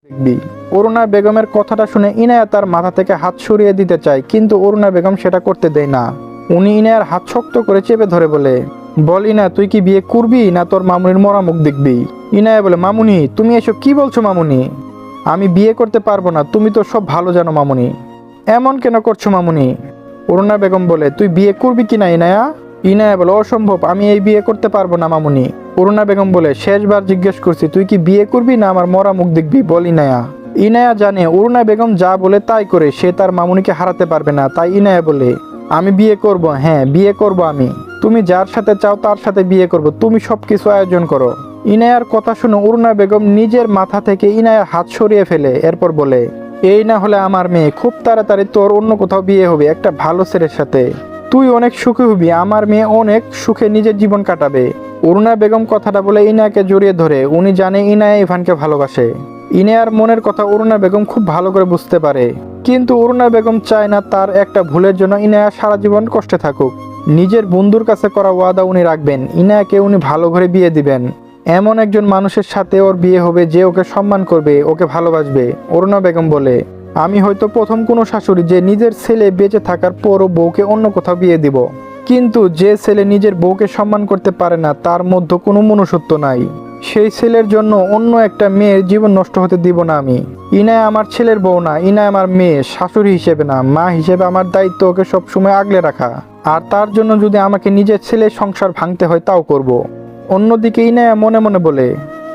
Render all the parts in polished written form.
দেখবি। অরুণা বেগমের কথাটা শুনে ইনায়া তার মাথা থেকে হাত সরিয়ে দিতে চায়, কিন্তু অরুণা বেগম সেটা করতে দেয় না। উনি ইনায়ার হাত শক্ত করে চেপে ধরে বলে, বল ইনায়া, তুই কি বিয়ে করবি না তোর মামুনির মরা মুখ দেখবি? ইনায়া বলে, মামুনি তুমি এসব কি বলছো মামুনি? আমি বিয়ে করতে পারবো না, তুমি তো সব ভালো জানো মামুনি। এমন কেন করছো মামুনি? অরুণা বেগম বলে, তুই বিয়ে করবি কিনা ইনায়া? ইনায়া বলে, অসম্ভব, আমি এই বিয়ে করতে পারবো না মামুনি। অরুণা বেগম বলে, শেষবার জিজ্ঞেস করছি, তুই কি বিয়ে করবি না আমার মরা মুখ দেখবি? বল ইনায়া। ইনায়া জানে অরুণা বেগম যা বলে তাই করে, সে তার মামুনিকে হারাতে পারবে না, তাই ইনায়া বলে, আমি বিয়ে করব, হ্যাঁ বিয়ে করব আমি। তুমি যার সাথে চাও তার সাথে বিয়ে করব, তুমি সবকিছু আয়োজন করো। ইনায়ার কথা শুনে অরুণা বেগম নিজের মাথা থেকে ইনায়ার হাত সরিয়ে ফেলে, এরপর বলে, এই না হলে আমার মেয়ে, খুব তাড়াতাড়ি তোর অন্য কোথাও বিয়ে হবে একটা ভালো ছেলের সাথে। তুই অনেক সুখী হবি, আমার মেয়ে অনেক সুখে নিজের জীবন কাটাবে। অরুণা বেগম কথাটা বলে ইনায়াকে জড়িয়ে ধরে। উনি জানে ইনায়া ইভানকে ভালোবাসে। ইনায়ার মনের কথা অরুণা বেগম খুব ভালো করে বুঝতে পারে, কিন্তু অরুণা বেগম চায় না তার একটা ভুলের জন্য ইনায়া সারা জীবন কষ্টে থাকুক। নিজের বন্ধুর কাছে করা ওয়াদা উনি রাখবেন, ইনায়াকে উনি ভালো করে বিয়ে দিবেন। এমন একজন মানুষের সাথে ওর বিয়ে হবে যে ওকে সম্মান করবে, ওকে ভালোবাসবে। অরুণা বেগম বলে, আমি হয়তো প্রথম কোনো শাশুড়ি যে নিজের ছেলে বেঁচে থাকার পরও বউকে অন্য কোথাও বিয়ে দিব, কিন্তু যে ছেলে নিজের বউকে সম্মান করতে পারে না, তার মধ্যে কোনো মনুষ্যত্ব নাই। সেই ছেলের জন্য অন্য একটা মেয়ের জীবন নষ্ট হতে দিব না আমি। ইনায়া আমার ছেলের বউ না, ইনায়া আমার মেয়ে, শাশুড়ি হিসেবে না, মা হিসেবে আমার দায়িত্ব ওকে সবসময় আগলে রাখা। আর তার জন্য যদি আমাকে নিজের ছেলের সংসার ভাঙতে হয় তাও করব। অন্যদিকে ইনায়া মনে মনে বলে,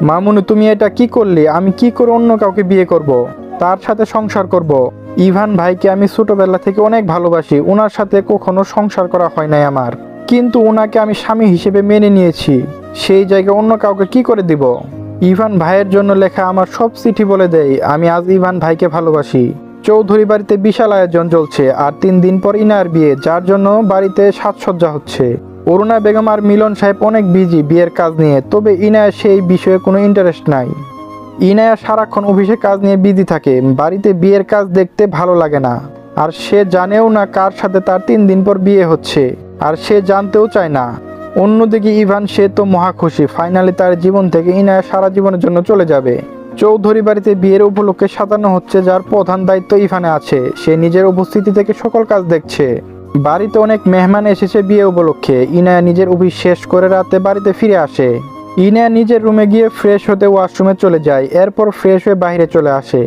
মামুনি তুমি এটা কি করলে? আমি কি করে অন্য কাউকে বিয়ে করব, তার সাথে সংসার করব? ইভান ভাইকে আমি ছোটবেলা থেকে অনেক ভালোবাসি, ওনার সাথে কখনো সংসার করা হয় নাই আমার, কিন্তু ওনাকে আমি স্বামী হিসেবে মেনে নিয়েছি। সেই জায়গায় অন্য কাউকে কি করে দিব? ইভান ভাইয়ের জন্য লেখা আমার সব চিঠি বলে দেয় আমি আজ ইভান ভাইকে ভালোবাসি। চৌধুরী বাড়িতে বিশাল আয়োজন চলছে, আর 3 দিন পর ইনার বিয়ে, যার জন্য বাড়িতে সাজসজ্জা হচ্ছে। অরুণা বেগম আর মিলন সাহেব অনেক বিজি বিয়ের কাজ নিয়ে, তবে ইনায়া সেই বিষয়ে কোনো ইন্টারেস্ট নাই। ইনায়া সারাক্ষণ অফিসে কাজ নিয়ে বিজি থাকে, বাড়িতে বিয়ের কাজ দেখতে ভালো লাগে না। আর সে জানেও না কার সাথে তার 3 দিন পর বিয়ে হচ্ছে, আর সে জানতেও চায় না। অন্যদিকে ইভান, সে তো মহা খুশি, ফাইনালি তার জীবন থেকে ইনায়া সারা জীবনের জন্য চলে যাবে। চৌধুরী বাড়িতে বিয়ের উপলক্ষে সাজানো হচ্ছে, যার প্রধান দায়িত্ব ইভানে আছে। সে নিজের উপস্থিতি থেকে সকল কাজ দেখছে। বাড়িতে অনেক মেহমান এসেছে বিয়ে উপলক্ষে। ইনায়া নিজের অফিস শেষ করে রাতে বাড়িতে ফিরে আসে। ইনায়া নিজের রুমে গিয়ে ফ্রেশ হতে ওয়াশরুমে চলে যায়, এরপর ফ্রেশ হয়ে বাইরে চলে আসে।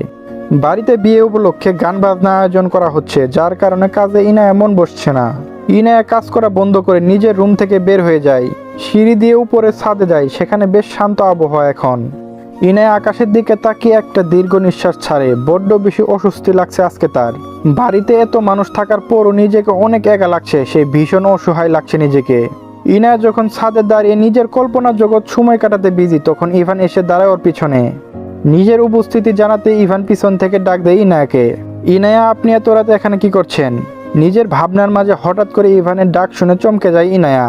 বাড়িতে বিয়ে উপলক্ষে গান বাজনা আয়োজন করা হচ্ছে, যার কারণে কাজে ইনায়া মন বসছে না। ইনায়া কাজ করা বন্ধ করে নিজের রুম থেকে বের হয়ে যায়, সিঁড়ি দিয়ে উপরে ছাদে যায়। সেখানে বেশ শান্ত আবহাওয়া এখন। ইনায়া আকাশের দিকে তাকিয়ে একটা দীর্ঘ নিঃশ্বাস ছাড়ে, বড্ড বেশি অস্বস্তি লাগছে আজকে তার। বাড়িতে এত মানুষ থাকার পরও নিজেকে অনেক একা লাগছে, সে ভীষণ অসহায় লাগছে নিজেকে। ইনায়া যখন ছাদে দাঁড়িয়ে নিজের কল্পনা জগৎ সময় কাটাতে বিজি, তখন ইভান এসে দাঁড়ায় ওর পিছনে। নিজের উপস্থিতি জানাতে ইভান পিছন থেকে ডাক দেয় ইনায়াকে। ইনায়া, আপনি এত রাতে এখানে কি করছেন? নিজের ভাবনার মাঝে হঠাৎ করে ইভানের ডাক শুনে চমকে যায় ইনায়া।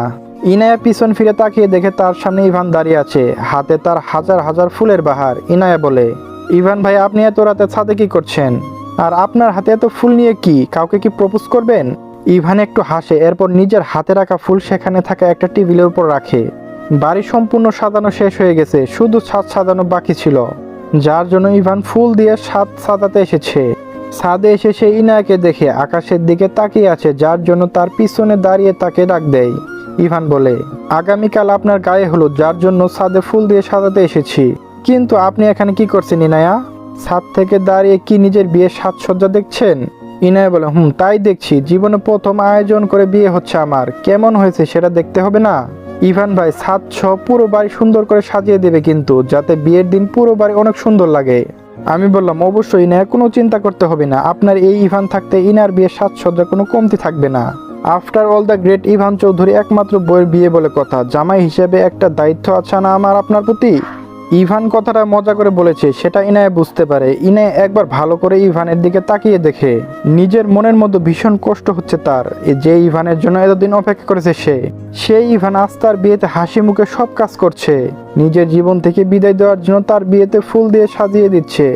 ইনায়া পিছন ফিরে তাকিয়ে দেখে তার সামনে ইভান দাঁড়িয়ে আছে, হাতে তার হাজার হাজার ফুলের বাহার। ইনায়া বলে, ইভান ভাই, আপনি এত রাতে ছাদে কি করছেন? আর আপনার হাতে এত ফুল নিয়ে কি? কাউকে কি প্রপোজ করবেন? ইভান একটু হাসে, এরপর নিজের হাতে রাখা ফুল সেখানে থাকা একটা টেবিলের উপর রাখে। বাড়ি সম্পূর্ণ সাজানো শেষ হয়ে গেছে, শুধু ছাদ সাজানো বাকি ছিল, যার জন্য ইভান ফুল দিয়ে ছাদ সাজাতে এসেছে। ছাদে এসে সে ইনায়াকে দেখে আকাশের দিকে তাকিয়ে আছে, যার জন্য তার পিছনে দাঁড়িয়ে তাকে ডাক দেয়। ইভান বলে, আগামীকাল আপনার গায়ে হলুদ, যার জন্য ছাদে ফুল দিয়ে সাজাতে এসেছি। কিন্তু আপনি এখানে কি করছেন ইনায়া? ছাদ থেকে দাঁড়িয়ে কি নিজের বিয়ের সাজসজ্জা দেখছেন? ইনায়া বলে, তাই দেখছি, জীবনে প্রথম আয়োজন করে বিয়ে হচ্ছে আমার, কেমন হয়েছে সেটা দেখতে হবে না? ইভান ভাই, ছাদ সহ পুরো বাড়ি সুন্দর করে সাজিয়ে দেবে, কিন্তু যাতে বিয়ের দিন পুরো বাড়ি অনেক সুন্দর লাগে। আমি বললাম, অবশ্যই ইনায়া, কোনো চিন্তা করতে হবে না, আপনার এই ইভান থাকতে ইনার বিয়ের সাজসজ্জা কোনো কমতি থাকবে না। After all the great Ivan Chowdhury একমাত্র বউয়ের বিয়ে বলে কথা, জামাই হিসেবে একটা দায়িত্ব আছে না আমার আপনার প্রতি? ইভান কথাটা মজা করে বলেছে, সেটা ইনায়া বুঝতে পারে। ইনায়া একবার ভালো করে ইভানের দিকে তাকিয়ে দেখে নিজের মনের মধ্যে ভীষণ কষ্ট হচ্ছে তার, যে ইভানের জন্য এতদিন অপেক্ষা করেছে সেই ইভান আজ তার বিয়েতে হাসি মুখে সব কাজ করছে, নিজের জীবন থেকে বিদায় দেওয়ার জন্য তার বিয়েতে ফুল দিয়ে সাজিয়ে দিচ্ছে।